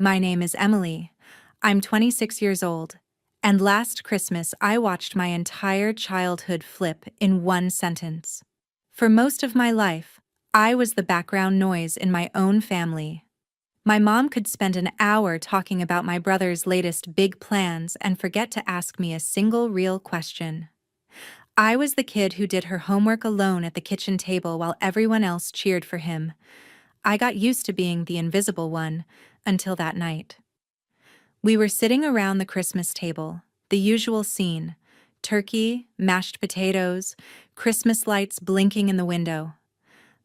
My name is Emily. I'm 26 years old, and last Christmas I watched my entire childhood flip in one sentence. For most of my life, I was the background noise in my own family. My mom could spend an hour talking about my brother's latest big plans and forget to ask me a single real question. I was the kid who did her homework alone at the kitchen table while everyone else cheered for him. I got used to being the invisible one until that night. We were sitting around the Christmas table, the usual scene: turkey, mashed potatoes, Christmas lights blinking in the window.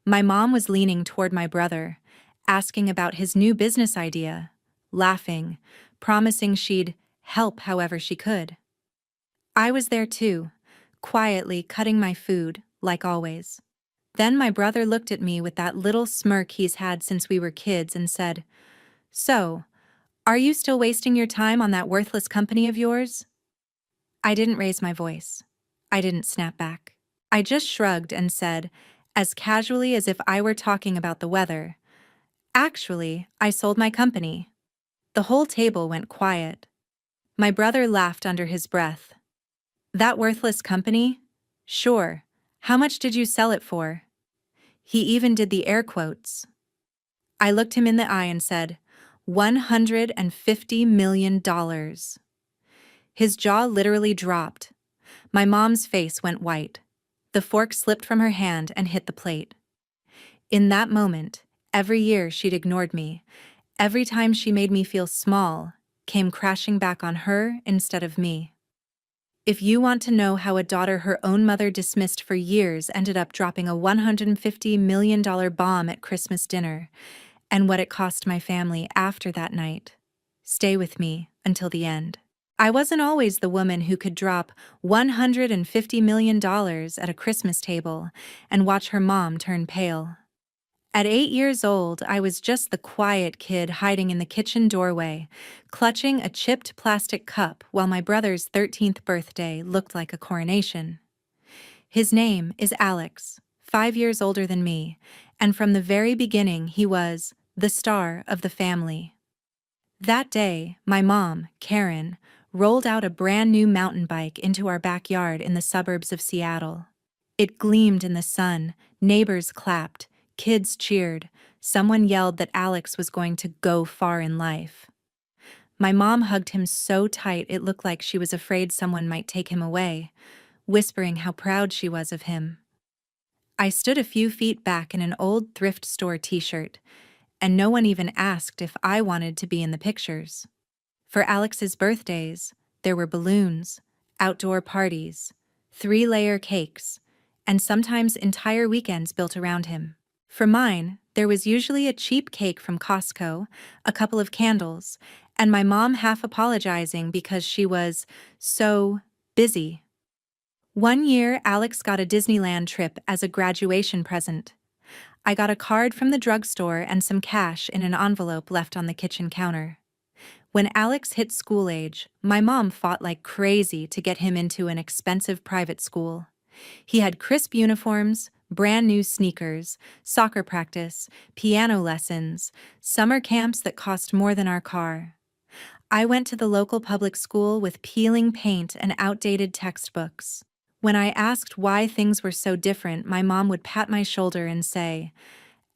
My mom was leaning toward my brother, asking about his new business idea, laughing, promising she'd help however she could. I was there too, quietly cutting my food, like always. Then my brother looked at me with that little smirk he's had since we were kids and said, "So, are you still wasting your time on that worthless company of yours?" I didn't raise my voice. I didn't snap back. I just shrugged and said, as casually as if I were talking about the weather, "Actually, I sold my company." The whole table went quiet. My brother laughed under his breath. "That worthless company? Sure. How much did you sell it for?" He even did the air quotes. I looked him in the eye and said, $150 million. His jaw literally dropped. My mom's face went white. The fork slipped from her hand and hit the plate. In that moment, every year she'd ignored me, every time she made me feel small, came crashing back on her instead of me. If you want to know how a daughter her own mother dismissed for years ended up dropping a $150 million bomb at Christmas dinner, and what it cost my family after that night, stay with me until the end. I wasn't always the woman who could drop $150 million at a Christmas table and watch her mom turn pale. At 8 years old, I was just the quiet kid hiding in the kitchen doorway, clutching a chipped plastic cup while my brother's 13th birthday looked like a coronation. His name is Alex, 5 years older than me, and from the very beginning he was the star of the family. That day, my mom, Karen, rolled out a brand new mountain bike into our backyard in the suburbs of Seattle. It gleamed in the sun, neighbors clapped, kids cheered, someone yelled that Alex was going to go far in life. My mom hugged him so tight it looked like she was afraid someone might take him away, whispering how proud she was of him. I stood a few feet back in an old thrift store t-shirt, and no one even asked if I wanted to be in the pictures. For Alex's birthdays, there were balloons, outdoor parties, 3-layer cakes, and sometimes entire weekends built around him. For mine, there was usually a cheap cake from Costco, a couple of candles, and my mom half apologizing because she was so busy. One year, Alex got a Disneyland trip as a graduation present. I got a card from the drugstore and some cash in an envelope left on the kitchen counter. When Alex hit school age, my mom fought like crazy to get him into an expensive private school. He had crisp uniforms, brand new sneakers, soccer practice, piano lessons, summer camps that cost more than our car. I went to the local public school with peeling paint and outdated textbooks. When I asked why things were so different, my mom would pat my shoulder and say,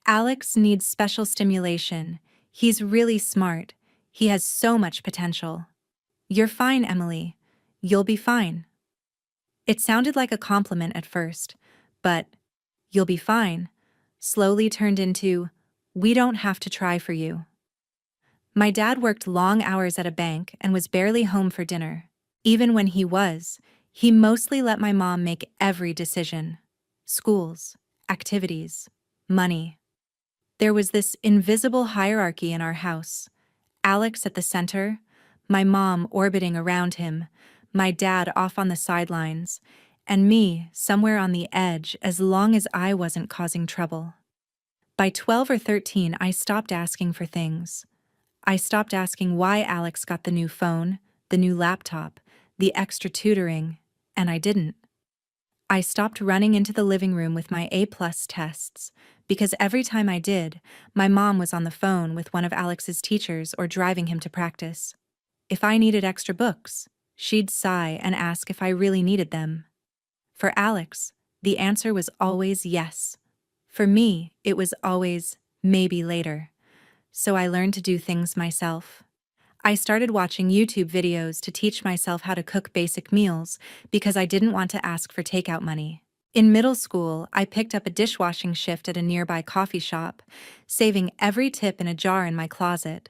"Alex needs special stimulation. He's really smart. He has so much potential." "You're fine, Emily. You'll be fine." It sounded like a compliment at first, but "you'll be fine" slowly turned into, "we don't have to try for you." My dad worked long hours at a bank and was barely home for dinner. Even when he was, he mostly let my mom make every decision: schools, activities, money. There was this invisible hierarchy in our house: Alex at the center, my mom orbiting around him, my dad off on the sidelines, and me somewhere on the edge as long as I wasn't causing trouble. By 12 or 13, I stopped asking for things. I stopped asking why Alex got the new phone, the new laptop, the extra tutoring, and I didn't. I stopped running into the living room with my A+ tests, because every time I did, my mom was on the phone with one of Alex's teachers or driving him to practice. If I needed extra books, she'd sigh and ask if I really needed them. For Alex, the answer was always yes. For me, it was always maybe later. So I learned to do things myself. I started watching YouTube videos to teach myself how to cook basic meals because I didn't want to ask for takeout money. In middle school, I picked up a dishwashing shift at a nearby coffee shop, saving every tip in a jar in my closet.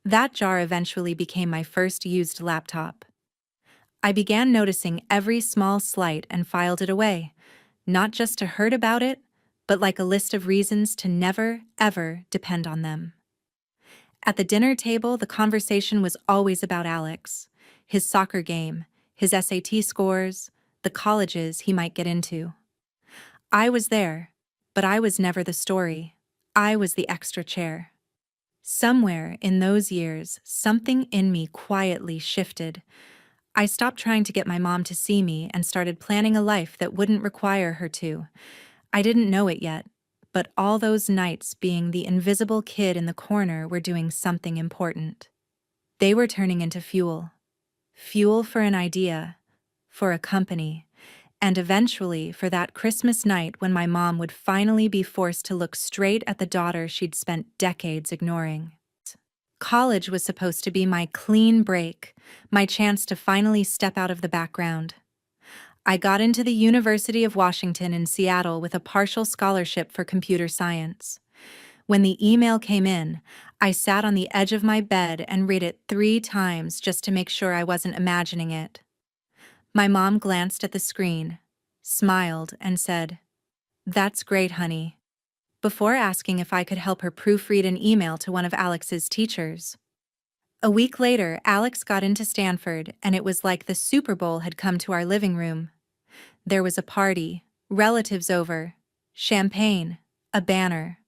That jar eventually became my first used laptop. I began noticing every small slight and filed it away, not just to hurt about it, but like a list of reasons to never, ever depend on them. At the dinner table, the conversation was always about Alex, his soccer game, his SAT scores, the colleges he might get into. I was there, but I was never the story. I was the extra chair. Somewhere in those years, something in me quietly shifted. I stopped trying to get my mom to see me and started planning a life that wouldn't require her to. I didn't know it yet, but all those nights being the invisible kid in the corner were doing something important. They were turning into fuel. Fuel for an idea, for a company, and eventually for that Christmas night when my mom would finally be forced to look straight at the daughter she'd spent decades ignoring. College was supposed to be my clean break, my chance to finally step out of the background. I got into the University of Washington in Seattle with a partial scholarship for computer science. When the email came in, I sat on the edge of my bed and read it 3 times just to make sure I wasn't imagining it. My mom glanced at the screen, smiled, and said, "That's great, honey," before asking if I could help her proofread an email to one of Alex's teachers. A week later, Alex got into Stanford, and it was like the Super Bowl had come to our living room. There was a party, relatives over, champagne, a banner.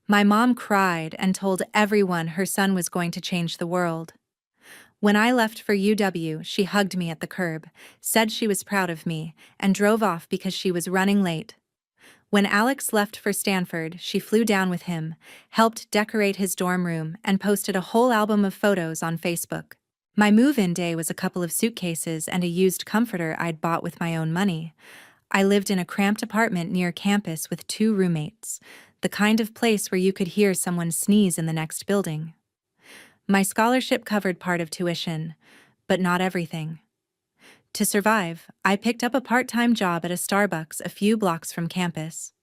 My mom cried and told everyone her son was going to change the world. When I left for UW, she hugged me at the curb, said she was proud of me, and drove off because she was running late. When Alex left for Stanford, she flew down with him, helped decorate his dorm room, and posted a whole album of photos on Facebook. My move-in day was a couple of suitcases and a used comforter I'd bought with my own money. I lived in a cramped apartment near campus with 2 roommates, the kind of place where you could hear someone sneeze in the next building. My scholarship covered part of tuition, but not everything. To survive, I picked up a part-time job at a Starbucks a few blocks from campus.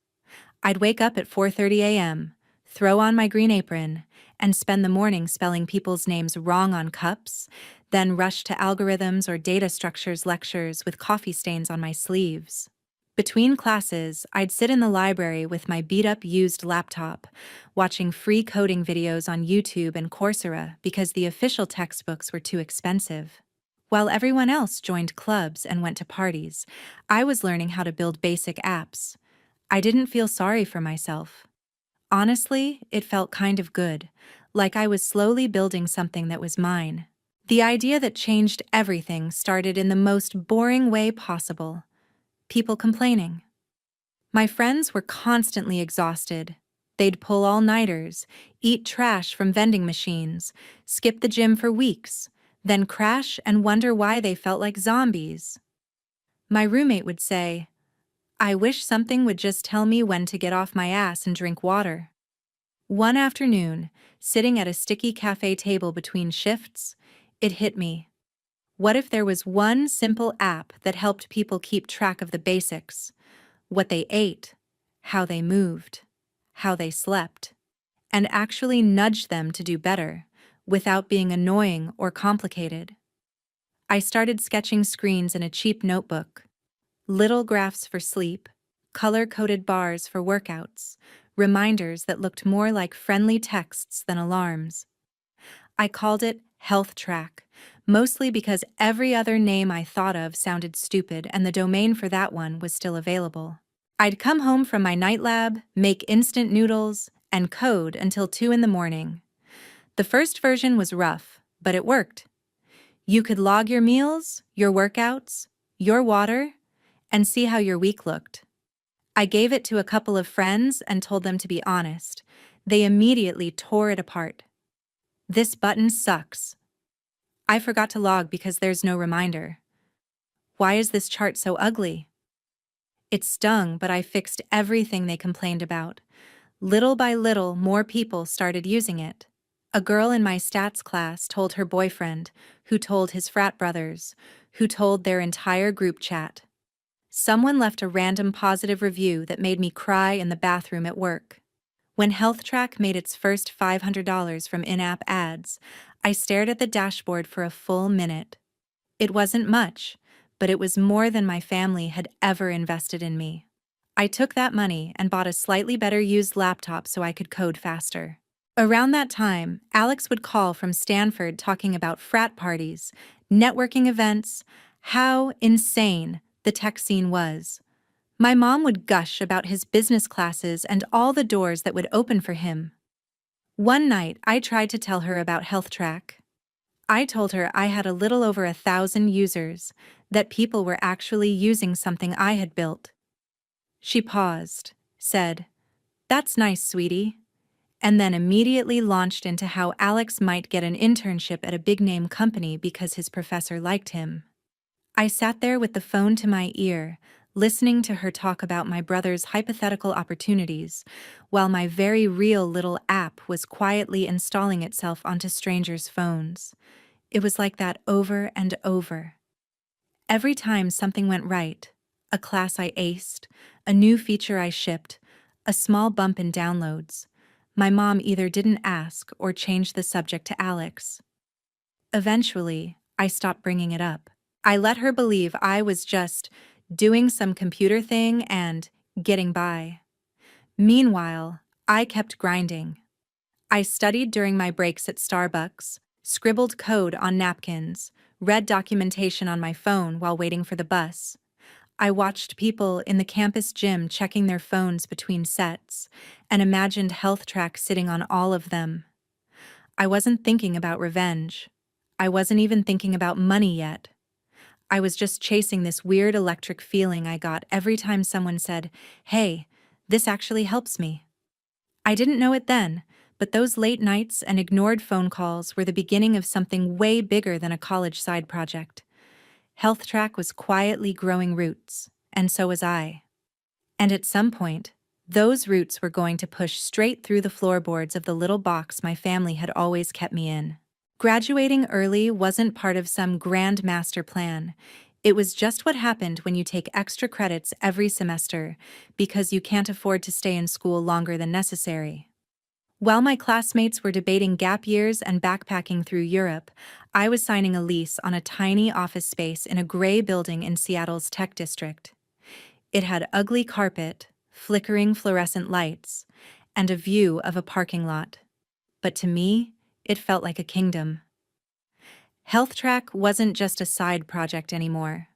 I'd wake up at 4:30 a.m., throw on my green apron, and spend the morning spelling people's names wrong on cups, then rush to algorithms or data structures lectures with coffee stains on my sleeves. Between classes, I'd sit in the library with my beat-up used laptop, watching free coding videos on YouTube and Coursera because the official textbooks were too expensive. While everyone else joined clubs and went to parties, I was learning how to build basic apps. I didn't feel sorry for myself. Honestly, it felt kind of good, like I was slowly building something that was mine. The idea that changed everything started in the most boring way possible. People complaining. My friends were constantly exhausted. They'd pull all-nighters, eat trash from vending machines, skip the gym for weeks, then crash and wonder why they felt like zombies. My roommate would say, "I wish something would just tell me when to get off my ass and drink water." One afternoon, sitting at a sticky cafe table between shifts, it hit me. What if there was one simple app that helped people keep track of the basics? What they ate, how they moved, how they slept, and actually nudge them to do better, without being annoying or complicated. I started sketching screens in a cheap notebook. Little graphs for sleep, color-coded bars for workouts, reminders that looked more like friendly texts than alarms. I called it Health Track, mostly because every other name I thought of sounded stupid and the domain for that one was still available. I'd come home from my night lab, make instant noodles, and code until 2 in the morning. The first version was rough, but it worked. You could log your meals, your workouts, your water, and see how your week looked. I gave it to a couple of friends and told them to be honest. They immediately tore it apart. This button sucks. I forgot to log because there's no reminder. Why is this chart so ugly? It stung, but I fixed everything they complained about. Little by little, more people started using it. A girl in my stats class told her boyfriend, who told his frat brothers, who told their entire group chat. Someone left a random positive review that made me cry in the bathroom at work. When HealthTrack made its first $500 from in-app ads, I stared at the dashboard for a full minute. It wasn't much, but it was more than my family had ever invested in me. I took that money and bought a slightly better used laptop so I could code faster. Around that time, Alex would call from Stanford talking about frat parties, networking events, how insane the tech scene was. My mom would gush about his business classes and all the doors that would open for him. One night, I tried to tell her about HealthTrack. I told her I had a little over 1,000 users, that people were actually using something I had built. She paused, said, "That's nice, sweetie," and then immediately launched into how Alex might get an internship at a big-name company because his professor liked him. I sat there with the phone to my ear, listening to her talk about my brother's hypothetical opportunities, while my very real little app was quietly installing itself onto strangers' phones. It was like that over and over. Every time something went right, a class I aced, a new feature I shipped, a small bump in downloads, my mom either didn't ask or changed the subject to Alex. Eventually, I stopped bringing it up. I let her believe I was just doing some computer thing and getting by. Meanwhile, I kept grinding. I studied during my breaks at Starbucks, scribbled code on napkins, read documentation on my phone while waiting for the bus. I watched people in the campus gym checking their phones between sets and imagined HealthTrack sitting on all of them. I wasn't thinking about revenge. I wasn't even thinking about money yet. I was just chasing this weird electric feeling I got every time someone said, "Hey, this actually helps me." I didn't know it then, but those late nights and ignored phone calls were the beginning of something way bigger than a college side project. HealthTrack was quietly growing roots, and so was I. And at some point, those roots were going to push straight through the floorboards of the little box my family had always kept me in. Graduating early wasn't part of some grand master plan. It was just what happened when you take extra credits every semester because you can't afford to stay in school longer than necessary. While my classmates were debating gap years and backpacking through Europe, I was signing a lease on a tiny office space in a gray building in Seattle's tech district. It had ugly carpet, flickering fluorescent lights, and a view of a parking lot. But to me, it felt like a kingdom. HealthTrack wasn't just a side project anymore.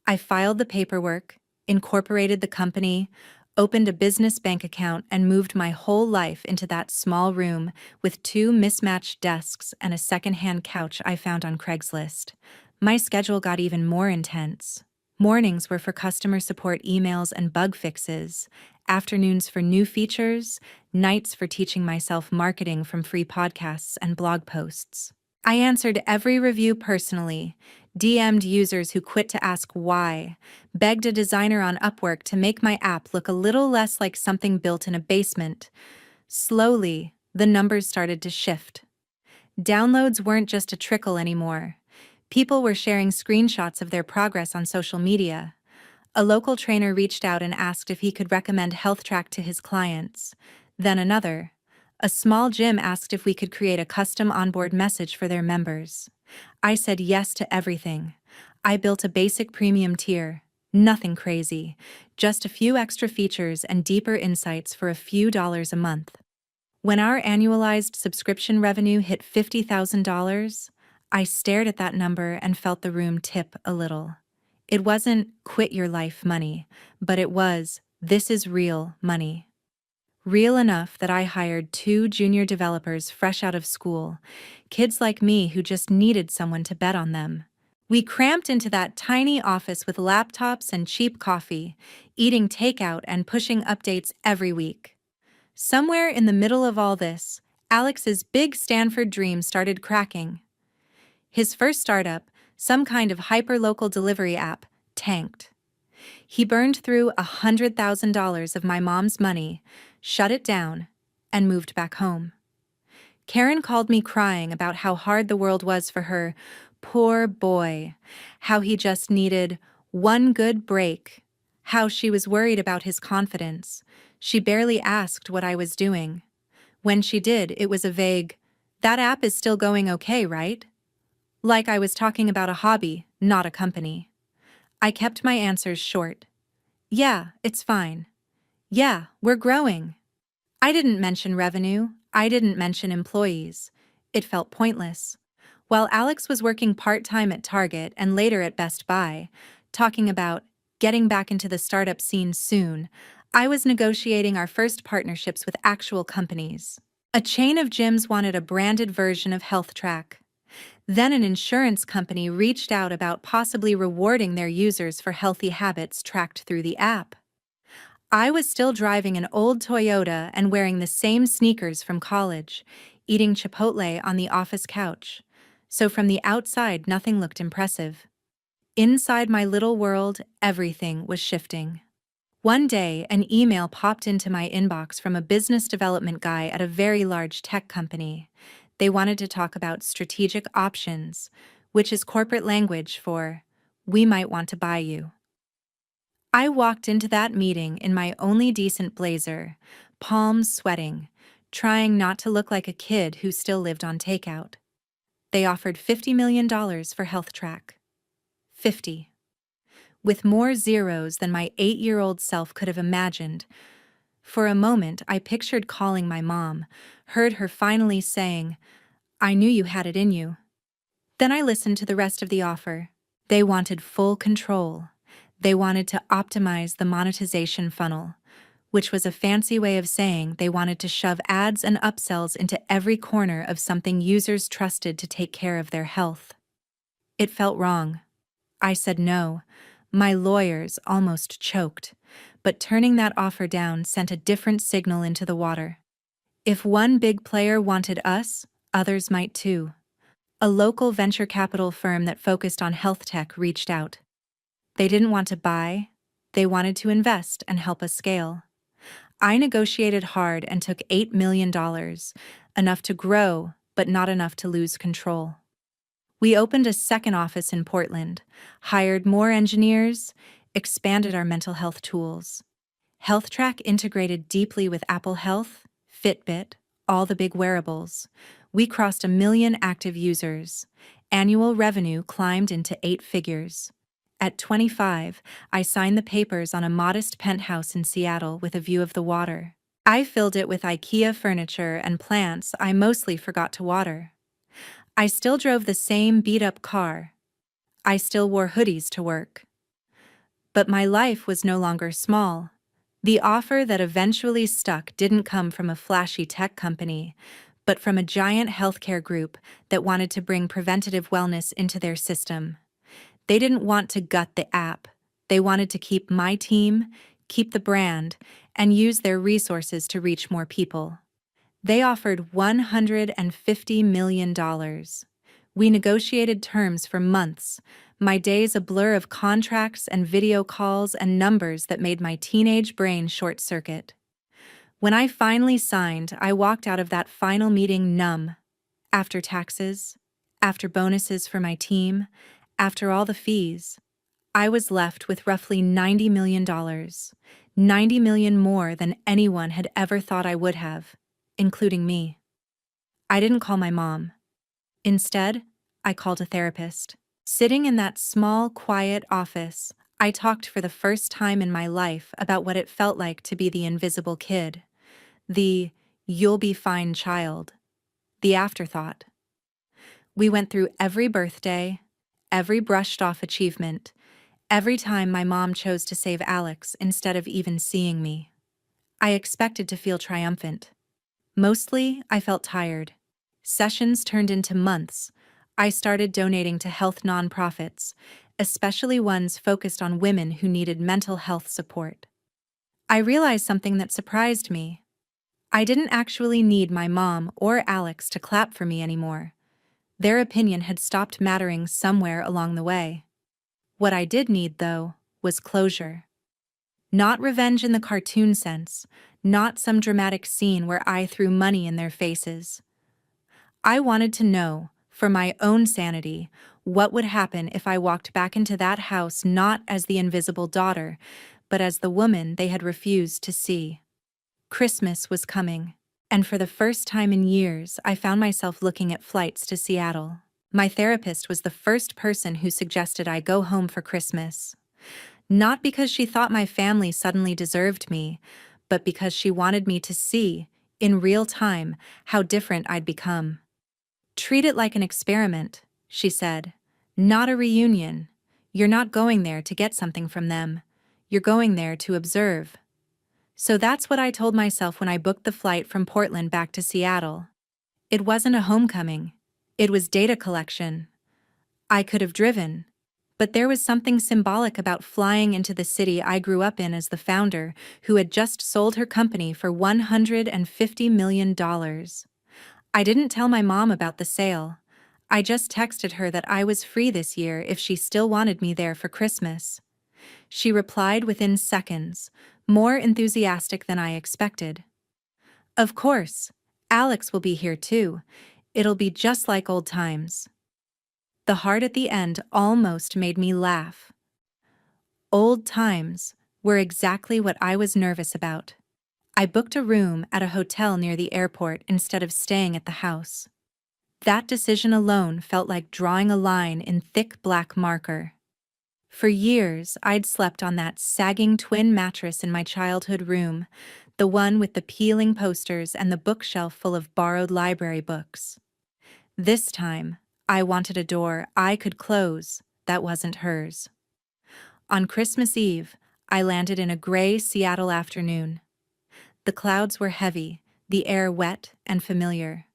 I filed the paperwork, incorporated the company, opened a business bank account, and moved my whole life into that small room with 2 mismatched desks and a secondhand couch I found on Craigslist. My schedule got even more intense. Mornings were for customer support emails and bug fixes, afternoons for new features, nights for teaching myself marketing from free podcasts and blog posts. I answered every review personally, DM'd users who quit to ask why, begged a designer on Upwork to make my app look a little less like something built in a basement. Slowly, the numbers started to shift. Downloads weren't just a trickle anymore. People were sharing screenshots of their progress on social media. A local trainer reached out and asked if he could recommend HealthTrack to his clients. Then another. A small gym asked if we could create a custom onboard message for their members. I said yes to everything. I built a basic premium tier. Nothing crazy. Just a few extra features and deeper insights for a few dollars a month. When our annualized subscription revenue hit $50,000, I stared at that number and felt the room tip a little. It wasn't quit your life money, but it was this is real money. Real enough that I hired 2 junior developers fresh out of school, kids like me who just needed someone to bet on them. We cramped into that tiny office with laptops and cheap coffee, eating takeout and pushing updates every week. Somewhere in the middle of all this, Alex's big Stanford dream started cracking. His first startup, some kind of hyper-local delivery app, tanked. He burned through $100,000 of my mom's money, shut it down, and moved back home. Karen called me crying about how hard the world was for her poor boy, how he just needed one good break, how she was worried about his confidence. She barely asked what I was doing. When she did, it was a vague, "That app is still going okay, right?" Like I was talking about a hobby, not a company. I kept my answers short. "Yeah, it's fine. Yeah, we're growing." I didn't mention revenue. I didn't mention employees. It felt pointless. While Alex was working part-time at Target and later at Best Buy, talking about getting back into the startup scene soon, I was negotiating our first partnerships with actual companies. A chain of gyms wanted a branded version of HealthTrack. Then an insurance company reached out about possibly rewarding their users for healthy habits tracked through the app. I was still driving an old Toyota and wearing the same sneakers from college, eating Chipotle on the office couch. So from the outside, nothing looked impressive. Inside my little world, everything was shifting. One day, an email popped into my inbox from a business development guy at a very large tech company. They wanted to talk about strategic options, which is corporate language for, "We might want to buy you." I walked into that meeting in my only decent blazer, palms sweating, trying not to look like a kid who still lived on takeout. They offered $50 million for HealthTrack. 50. With more zeros than my 8-year-old self could have imagined. For a moment, I pictured calling my mom, heard her finally saying, "I knew you had it in you." Then I listened to the rest of the offer. They wanted full control. They wanted to optimize the monetization funnel, which was a fancy way of saying they wanted to shove ads and upsells into every corner of something users trusted to take care of their health. It felt wrong. I said no. My lawyers almost choked, but turning that offer down sent a different signal into the water. If one big player wanted us, others might too. A local venture capital firm that focused on health tech reached out. They didn't want to buy, they wanted to invest and help us scale. I negotiated hard and took $8 million, enough to grow, but not enough to lose control. We opened a second office in Portland, hired more engineers, expanded our mental health tools. HealthTrack integrated deeply with Apple Health, Fitbit, all the big wearables. We crossed 1 million active users. Annual revenue climbed into 8 figures. At 25, I signed the papers on a modest penthouse in Seattle with a view of the water. I filled it with IKEA furniture and plants I mostly forgot to water. I still drove the same beat-up car. I still wore hoodies to work. But my life was no longer small. The offer that eventually stuck didn't come from a flashy tech company, but from a giant healthcare group that wanted to bring preventative wellness into their system. They didn't want to gut the app. They wanted to keep my team, keep the brand, and use their resources to reach more people. They offered $150 million. We negotiated terms for months, my days a blur of contracts and video calls and numbers that made my teenage brain short-circuit. When I finally signed, I walked out of that final meeting numb. After taxes, after bonuses for my team, after all the fees, I was left with roughly $90 million, $90 million more than anyone had ever thought I would have, including me. I didn't call my mom. Instead, I called a therapist. Sitting in that small, quiet office, I talked for the first time in my life about what it felt like to be the invisible kid, the "you'll be fine" child, the afterthought. We went through every birthday, every brushed-off achievement, every time my mom chose to save Alex instead of even seeing me. I expected to feel triumphant. Mostly, I felt tired. Sessions turned into months, I started donating to health nonprofits, especially ones focused on women who needed mental health support. I realized something that surprised me. I didn't actually need my mom or Alex to clap for me anymore. Their opinion had stopped mattering somewhere along the way. What I did need, though, was closure. Not revenge in the cartoon sense, not some dramatic scene where I threw money in their faces. I wanted to know, for my own sanity, what would happen if I walked back into that house not as the invisible daughter, but as the woman they had refused to see. Christmas was coming, and for the first time in years, I found myself looking at flights to Seattle. My therapist was the first person who suggested I go home for Christmas. Not because she thought my family suddenly deserved me, but because she wanted me to see, in real time, how different I'd become. Treat it like an experiment, she said. Not a reunion. You're not going there to get something from them. You're going there to observe. So that's what I told myself when I booked the flight from Portland back to Seattle. It wasn't a homecoming. It was data collection. I could have driven. But there was something symbolic about flying into the city I grew up in as the founder, who had just sold her company for $150 million. I didn't tell my mom about the sale. I just texted her that I was free this year if she still wanted me there for Christmas. She replied within seconds, more enthusiastic than I expected. Of course, Alex will be here too. It'll be just like old times. The heart at the end almost made me laugh. Old times were exactly what I was nervous about. I booked a room at a hotel near the airport instead of staying at the house. That decision alone felt like drawing a line in thick black marker. For years, I'd slept on that sagging twin mattress in my childhood room, the one with the peeling posters and the bookshelf full of borrowed library books. This time, I wanted a door I could close that wasn't hers. On Christmas Eve, I landed in a gray Seattle afternoon. The clouds were heavy, the air wet and familiar.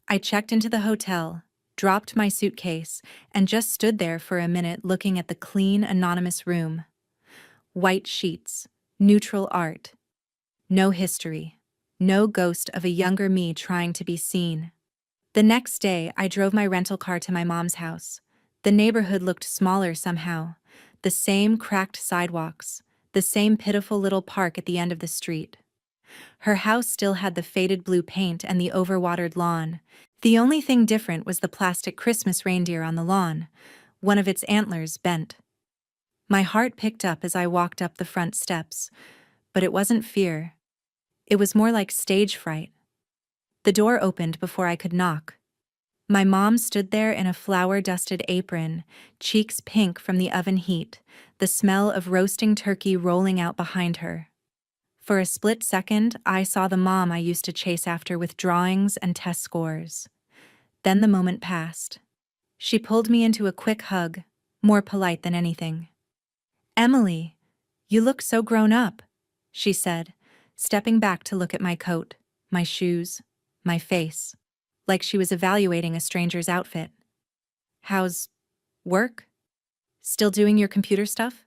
I checked into the hotel, dropped my suitcase, and just stood there for a minute looking at the clean, anonymous room. White sheets, neutral art. No history. No ghost of a younger me trying to be seen. The next day, I drove my rental car to my mom's house. The neighborhood looked smaller somehow. The same cracked sidewalks, the same pitiful little park at the end of the street. Her house still had the faded blue paint and the overwatered lawn. The only thing different was the plastic Christmas reindeer on the lawn, one of its antlers bent. My heart picked up as I walked up the front steps, but it wasn't fear. It was more like stage fright. The door opened before I could knock. My mom stood there in a flour-dusted apron, cheeks pink from the oven heat, the smell of roasting turkey rolling out behind her. For a split second, I saw the mom I used to chase after with drawings and test scores. Then the moment passed. She pulled me into a quick hug, more polite than anything. "Emily, you look so grown up," she said, stepping back to look at my coat, my shoes, my face, like she was evaluating a stranger's outfit. "How's work? Still doing your computer stuff?"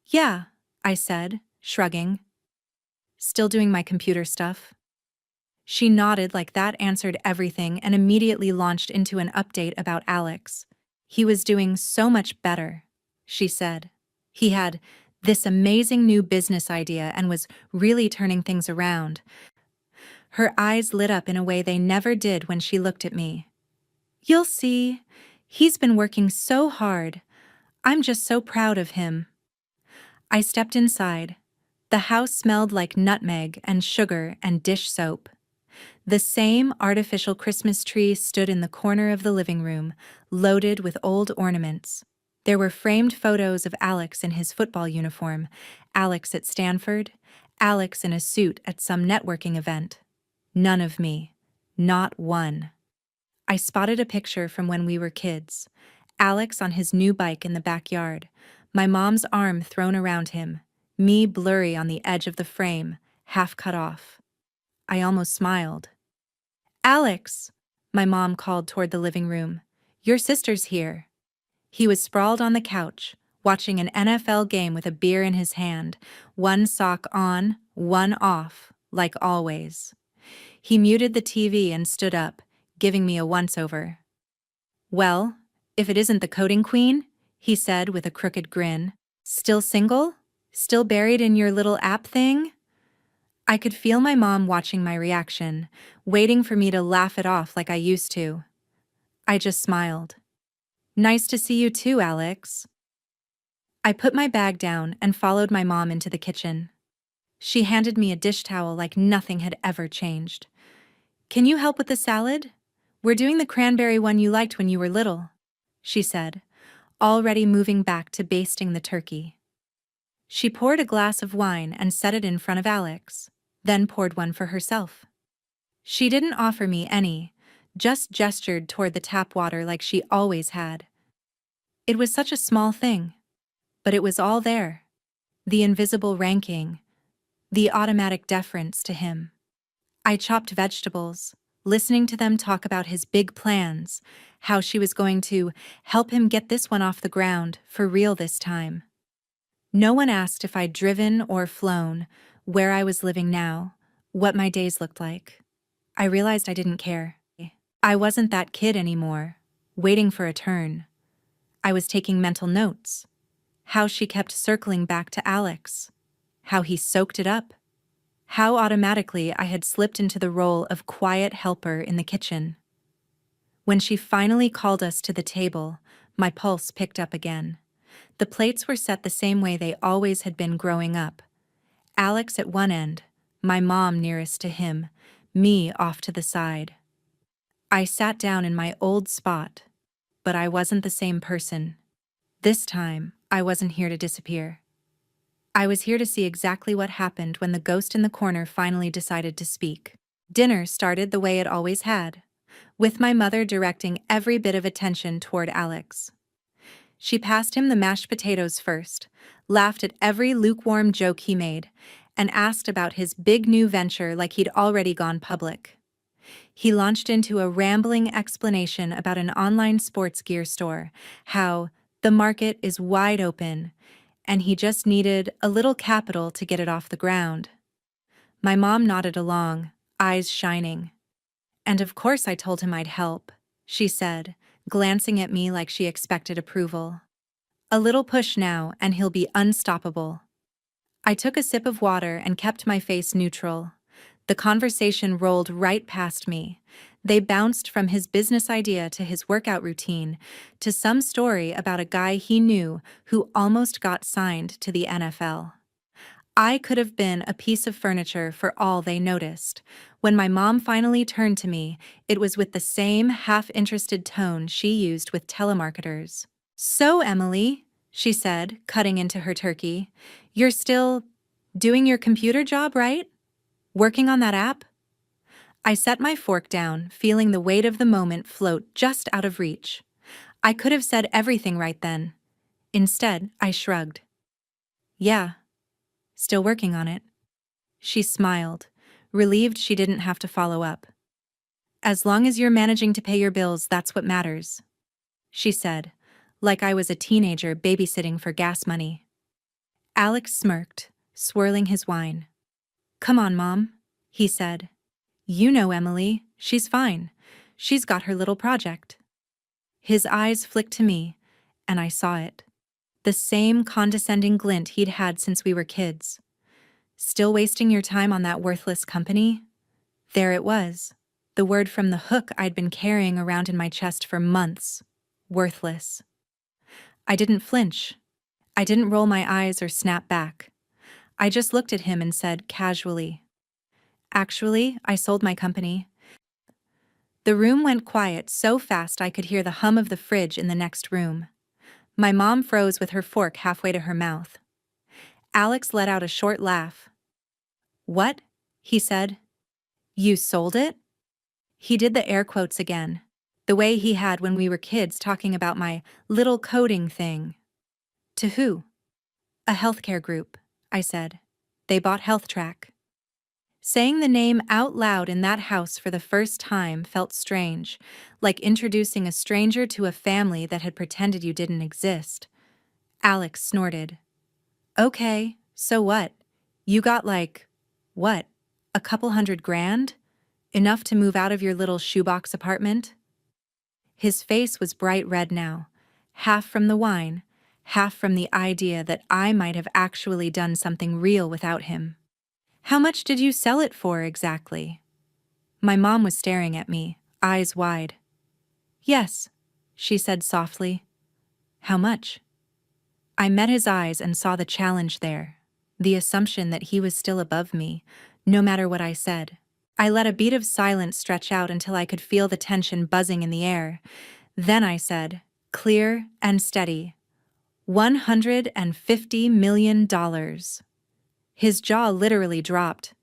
"Yeah," I said, shrugging. "Still doing my computer stuff." She nodded like that answered everything and immediately launched into an update about Alex. "He was doing so much better," she said. "He had this amazing new business idea and was really turning things around." Her eyes lit up in a way they never did when she looked at me. "You'll see. He's been working so hard. I'm just so proud of him." I stepped inside. The house smelled like nutmeg and sugar and dish soap. The same artificial Christmas tree stood in the corner of the living room, loaded with old ornaments. There were framed photos of Alex in his football uniform, Alex at Stanford, Alex in a suit at some networking event. None of me. Not one. I spotted a picture from when we were kids. Alex on his new bike in the backyard, my mom's arm thrown around him, me blurry on the edge of the frame, half cut off. I almost smiled. "Alex," my mom called toward the living room. Your sister's here. He was sprawled on the couch, watching an NFL game with a beer in his hand, one sock on, one off, like always. He muted the TV and stood up, giving me a once-over. Well, if it isn't the coding queen, he said with a crooked grin. Still single? Still buried in your little app thing? I could feel my mom watching my reaction, waiting for me to laugh it off like I used to. I just smiled. Nice to see you too, Alex. I put my bag down and followed my mom into the kitchen. She handed me a dish towel like nothing had ever changed. Can you help with the salad? We're doing the cranberry one you liked when you were little, she said, already moving back to basting the turkey. She poured a glass of wine and set it in front of Alex, then poured one for herself. She didn't offer me any, just gestured toward the tap water like she always had. It was such a small thing, but it was all there. The invisible ranking, the automatic deference to him. I chopped vegetables, listening to them talk about his big plans, how she was going to help him get this one off the ground for real this time. No one asked if I'd driven or flown, where I was living now, what my days looked like. I realized I didn't care. I wasn't that kid anymore, waiting for a turn. I was taking mental notes. How she kept circling back to Alex. How he soaked it up. How automatically I had slipped into the role of quiet helper in the kitchen. When she finally called us to the table, my pulse picked up again. The plates were set the same way they always had been growing up. Alex at one end, my mom nearest to him, me off to the side. I sat down in my old spot, but I wasn't the same person. This time, I wasn't here to disappear. I was here to see exactly what happened when the ghost in the corner finally decided to speak. Dinner started the way it always had, with my mother directing every bit of attention toward Alex. She passed him the mashed potatoes first, laughed at every lukewarm joke he made, and asked about his big new venture like he'd already gone public. He launched into a rambling explanation about an online sports gear store, how the market is wide open, and he just needed a little capital to get it off the ground. My mom nodded along, eyes shining. And of course I told him I'd help, she said, glancing at me like she expected approval. A little push now, and he'll be unstoppable. I took a sip of water and kept my face neutral. The conversation rolled right past me. They bounced from his business idea to his workout routine, to some story about a guy he knew who almost got signed to the NFL. I could have been a piece of furniture for all they noticed. When my mom finally turned to me, it was with the same half-interested tone she used with telemarketers. So, Emily, she said, cutting into her turkey, you're still doing your computer job, right? Working on that app? I set my fork down, feeling the weight of the moment float just out of reach. I could have said everything right then. Instead, I shrugged. Yeah, still working on it. She smiled, relieved she didn't have to follow up. As long as you're managing to pay your bills, that's what matters, she said, like I was a teenager babysitting for gas money. Alex smirked, swirling his wine. Come on, Mom, he said. You know Emily, she's fine. She's got her little project. His eyes flicked to me, and I saw it. The same condescending glint he'd had since we were kids. Still wasting your time on that worthless company? There it was, the word from the hook I'd been carrying around in my chest for months. Worthless. I didn't flinch. I didn't roll my eyes or snap back. I just looked at him and said casually, Actually, I sold my company. The room went quiet so fast I could hear the hum of the fridge in the next room. My mom froze with her fork halfway to her mouth. Alex let out a short laugh. What? He said. You sold it? He did the air quotes again, the way he had when we were kids talking about my little coding thing. To who? A healthcare group, I said. They bought HealthTrack. Saying the name out loud in that house for the first time felt strange, like introducing a stranger to a family that had pretended you didn't exist. Alex snorted. Okay, so what? You got what? A couple $100,000? Enough to move out of your little shoebox apartment? His face was bright red now, half from the wine, half from the idea that I might have actually done something real without him. How much did you sell it for exactly? My mom was staring at me, eyes wide. Yes, she said softly. How much? I met his eyes and saw the challenge there, the assumption that he was still above me, no matter what I said. I let a beat of silence stretch out until I could feel the tension buzzing in the air. Then I said, clear and steady, $150 million. His jaw literally dropped.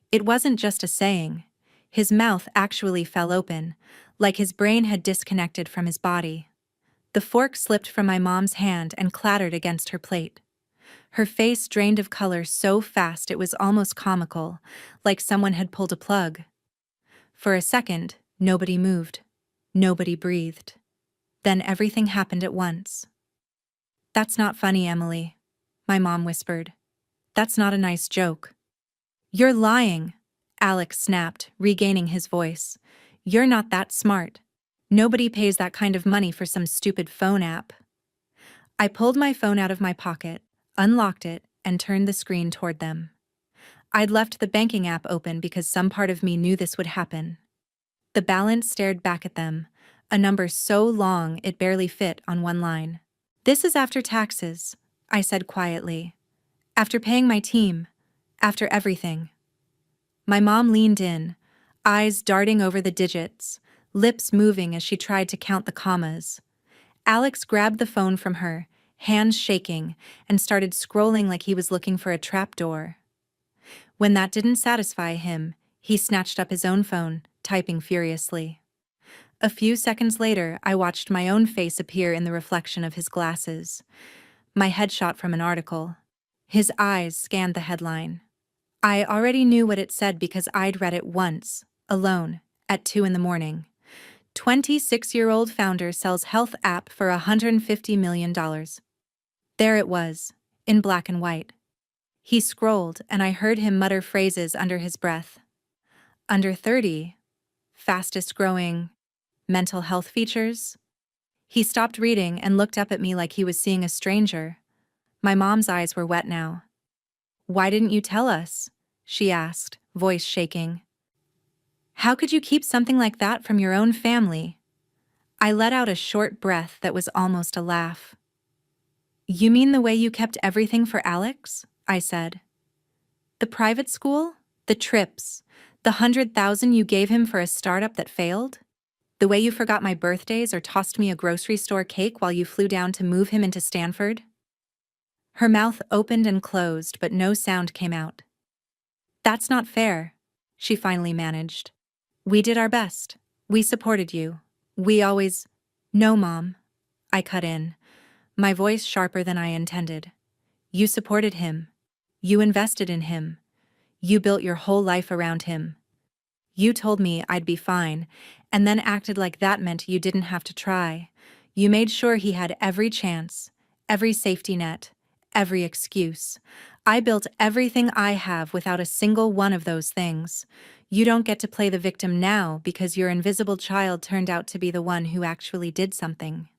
It wasn't just a saying. His mouth actually fell open, like his brain had disconnected from his body. The fork slipped from my mom's hand and clattered against her plate. Her face drained of color so fast it was almost comical, like someone had pulled a plug. For a second, nobody moved. Nobody breathed. Then everything happened at once. That's not funny, Emily, my mom whispered. That's not a nice joke. You're lying, Alex snapped, regaining his voice. You're not that smart. Nobody pays that kind of money for some stupid phone app. I pulled my phone out of my pocket, unlocked it, and turned the screen toward them. I'd left the banking app open because some part of me knew this would happen. The balance stared back at them, a number so long it barely fit on one line. This is after taxes, I said quietly. After paying my team. After everything. My mom leaned in, eyes darting over the digits, lips moving as she tried to count the commas. Alex grabbed the phone from her, hands shaking, and started scrolling like he was looking for a trapdoor. When that didn't satisfy him, he snatched up his own phone, typing furiously. A few seconds later, I watched my own face appear in the reflection of his glasses. My headshot from an article. His eyes scanned the headline. I already knew what it said because I'd read it once, alone, at 2 a.m. 26-year-old founder sells health app for $150 million. There it was, in black and white. He scrolled, and I heard him mutter phrases under his breath. Under 30, fastest growing, mental health features. He stopped reading and looked up at me like he was seeing a stranger. My mom's eyes were wet now. Why didn't you tell us? She asked, voice shaking. How could you keep something like that from your own family? I let out a short breath that was almost a laugh. You mean the way you kept everything for Alex? I said. The private school? The trips? The $100,000 you gave him for a startup that failed? The way you forgot my birthdays or tossed me a grocery store cake while you flew down to move him into Stanford? Her mouth opened and closed, but no sound came out. That's not fair, she finally managed. We did our best. We supported you. We always— No, Mom, I cut in, my voice sharper than I intended. You supported him. You invested in him. You built your whole life around him. You told me I'd be fine, and then acted like that meant you didn't have to try. You made sure he had every chance, every safety net, every excuse. I built everything I have without a single one of those things. You don't get to play the victim now because your invisible child turned out to be the one who actually did something.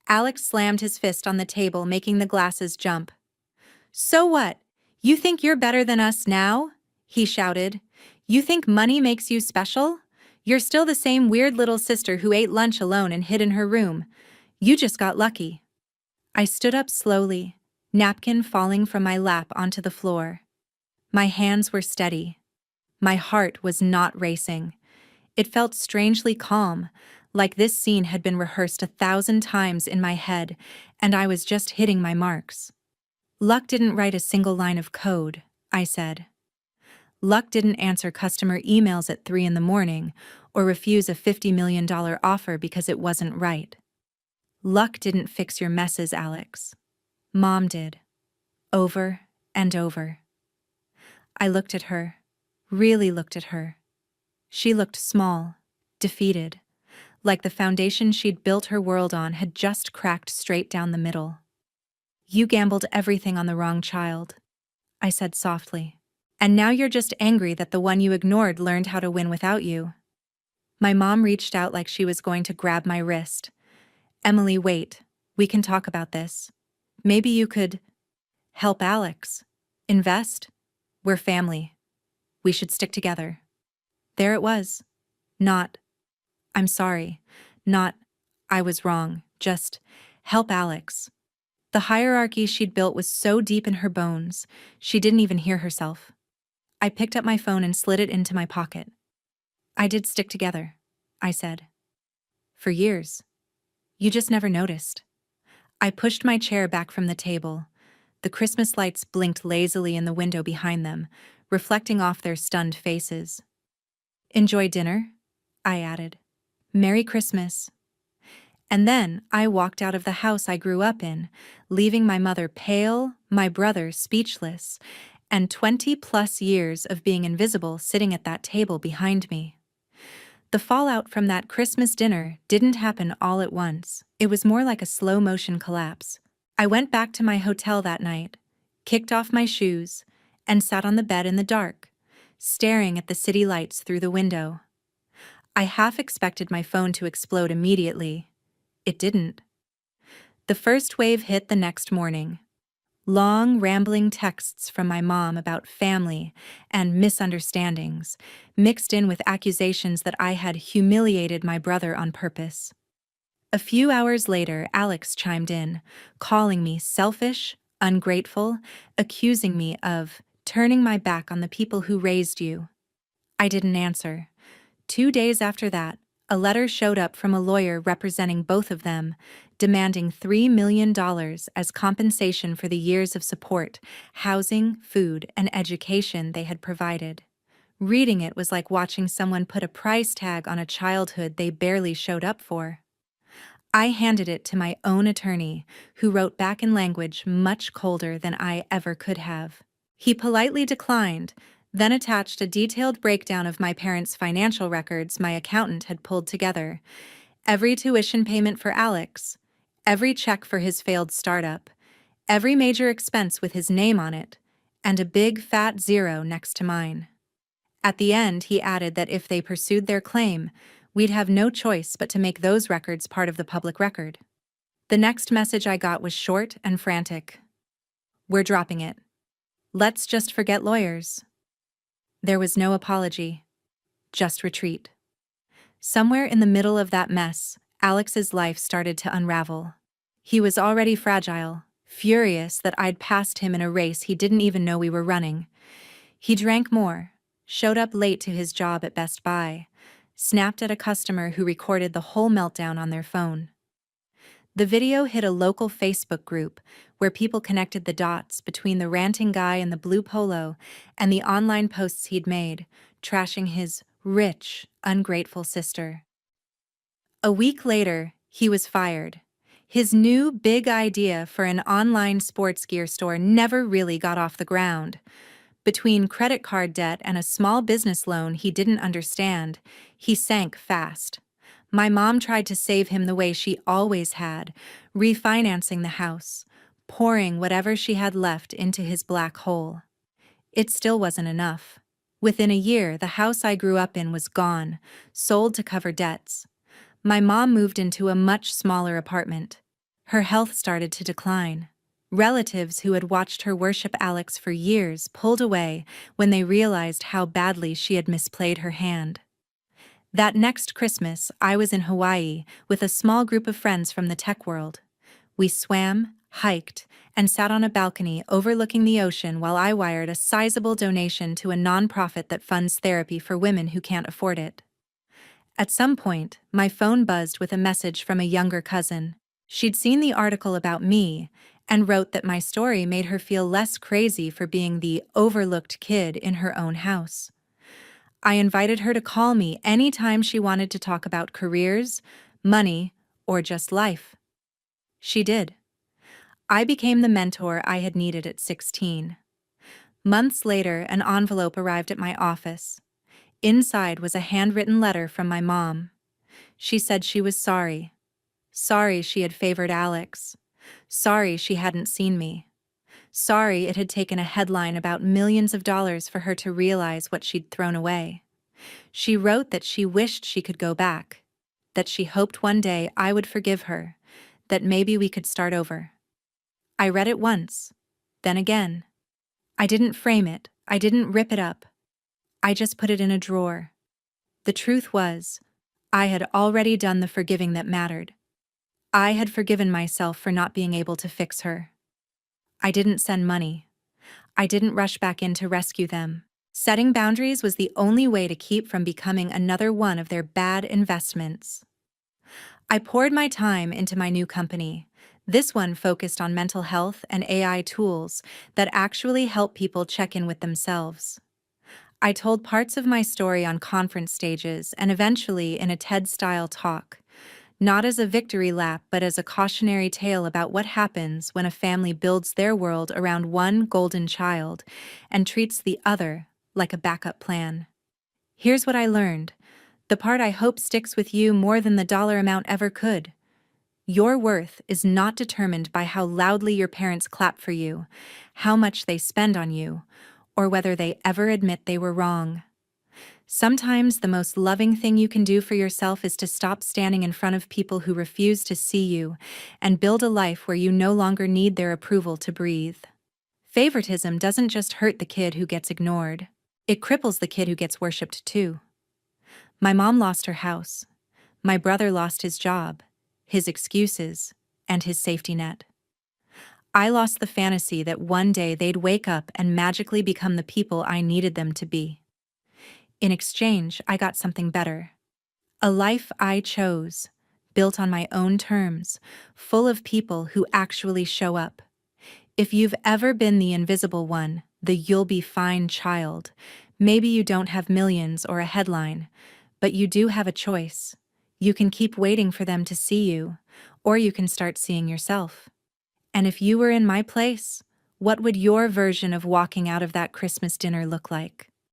Alex slammed his fist on the table, making the glasses jump. So what? You think you're better than us now? He shouted. You think money makes you special? You're still the same weird little sister who ate lunch alone and hid in her room. You just got lucky. I stood up slowly, napkin falling from my lap onto the floor. My hands were steady. My heart was not racing. It felt strangely calm, like this scene had been rehearsed 1,000 times in my head, and I was just hitting my marks. Luck didn't write a single line of code, I said. Luck didn't answer customer emails at 3 a.m. or refuse a $50 million offer because it wasn't right. Luck didn't fix your messes, Alex. Mom did. Over and over. I looked at her, really looked at her. She looked small, defeated, like the foundation she'd built her world on had just cracked straight down the middle. "You gambled everything on the wrong child," I said softly. "And now you're just angry that the one you ignored learned how to win without you." My mom reached out like she was going to grab my wrist. "Emily, wait. We can talk about this. Maybe you could help Alex. Invest. We're family. We should stick together." There it was. Not, "I'm sorry." Not, "I was wrong." Just, "help Alex." The hierarchy she'd built was so deep in her bones, she didn't even hear herself. I picked up my phone and slid it into my pocket. "I did stick together," I said. "For years. You just never noticed." I pushed my chair back from the table. The Christmas lights blinked lazily in the window behind them, reflecting off their stunned faces. "Enjoy dinner?" I added. "Merry Christmas." And then I walked out of the house I grew up in, leaving my mother pale, my brother speechless, and 20+ years of being invisible sitting at that table behind me. The fallout from that Christmas dinner didn't happen all at once. It was more like a slow-motion collapse. I went back to my hotel that night, kicked off my shoes, and sat on the bed in the dark, staring at the city lights through the window. I half expected my phone to explode immediately. It didn't. The first wave hit the next morning. Long, rambling texts from my mom about family and misunderstandings, mixed in with accusations that I had humiliated my brother on purpose. A few hours later, Alex chimed in, calling me selfish, ungrateful, accusing me of turning my back on the people who raised you. I didn't answer. 2 days after that, a letter showed up from a lawyer representing both of them, demanding $3 million as compensation for the years of support, housing, food, and education they had provided. Reading it was like watching someone put a price tag on a childhood they barely showed up for. I handed it to my own attorney, who wrote back in language much colder than I ever could have. He politely declined, then attached a detailed breakdown of my parents' financial records my accountant had pulled together. Every tuition payment for Alex, every check for his failed startup, every major expense with his name on it, and a big fat zero next to mine. At the end, he added that if they pursued their claim, we'd have no choice but to make those records part of the public record. The next message I got was short and frantic. "We're dropping it. Let's just forget lawyers." There was no apology, just retreat. Somewhere in the middle of that mess, Alex's life started to unravel. He was already fragile, furious that I'd passed him in a race he didn't even know we were running. He drank more, showed up late to his job at Best Buy, snapped at a customer who recorded the whole meltdown on their phone. The video hit a local Facebook group where people connected the dots between the ranting guy in the blue polo and the online posts he'd made, trashing his rich, ungrateful sister. A week later, he was fired. His new big idea for an online sports gear store never really got off the ground. Between credit card debt and a small business loan he didn't understand, he sank fast. My mom tried to save him the way she always had, refinancing the house, pouring whatever she had left into his black hole. It still wasn't enough. Within a year, the house I grew up in was gone, sold to cover debts. My mom moved into a much smaller apartment. Her health started to decline. Relatives who had watched her worship Alex for years pulled away when they realized how badly she had misplayed her hand. That next Christmas, I was in Hawaii with a small group of friends from the tech world. We swam, hiked, and sat on a balcony overlooking the ocean while I wired a sizable donation to a nonprofit that funds therapy for women who can't afford it. At some point, my phone buzzed with a message from a younger cousin. She'd seen the article about me and wrote that my story made her feel less crazy for being the overlooked kid in her own house. I invited her to call me anytime she wanted to talk about careers, money, or just life. She did. I became the mentor I had needed at 16. Months later, an envelope arrived at my office. Inside was a handwritten letter from my mom. She said she was sorry. Sorry she had favored Alex. Sorry she hadn't seen me. Sorry it had taken a headline about millions of dollars for her to realize what she'd thrown away. She wrote that she wished she could go back, that she hoped one day I would forgive her, that maybe we could start over. I read it once, then again. I didn't frame it, I didn't rip it up. I just put it in a drawer. The truth was, I had already done the forgiving that mattered. I had forgiven myself for not being able to fix her. I didn't send money. I didn't rush back in to rescue them. Setting boundaries was the only way to keep from becoming another one of their bad investments. I poured my time into my new company. This one focused on mental health and AI tools that actually help people check in with themselves. I told parts of my story on conference stages and eventually in a TED-style talk, not as a victory lap but as a cautionary tale about what happens when a family builds their world around one golden child and treats the other like a backup plan. Here's what I learned, the part I hope sticks with you more than the dollar amount ever could. Your worth is not determined by how loudly your parents clap for you, how much they spend on you, or whether they ever admit they were wrong. Sometimes the most loving thing you can do for yourself is to stop standing in front of people who refuse to see you and build a life where you no longer need their approval to breathe. Favoritism doesn't just hurt the kid who gets ignored. It cripples the kid who gets worshipped too. My mom lost her house. My brother lost his job, his excuses, and his safety net. I lost the fantasy that one day they'd wake up and magically become the people I needed them to be. In exchange, I got something better. A life I chose, built on my own terms, full of people who actually show up. If you've ever been the invisible one, the you'll be fine child, maybe you don't have millions or a headline, but you do have a choice. You can keep waiting for them to see you, or you can start seeing yourself. And if you were in my place, what would your version of walking out of that Christmas dinner look like?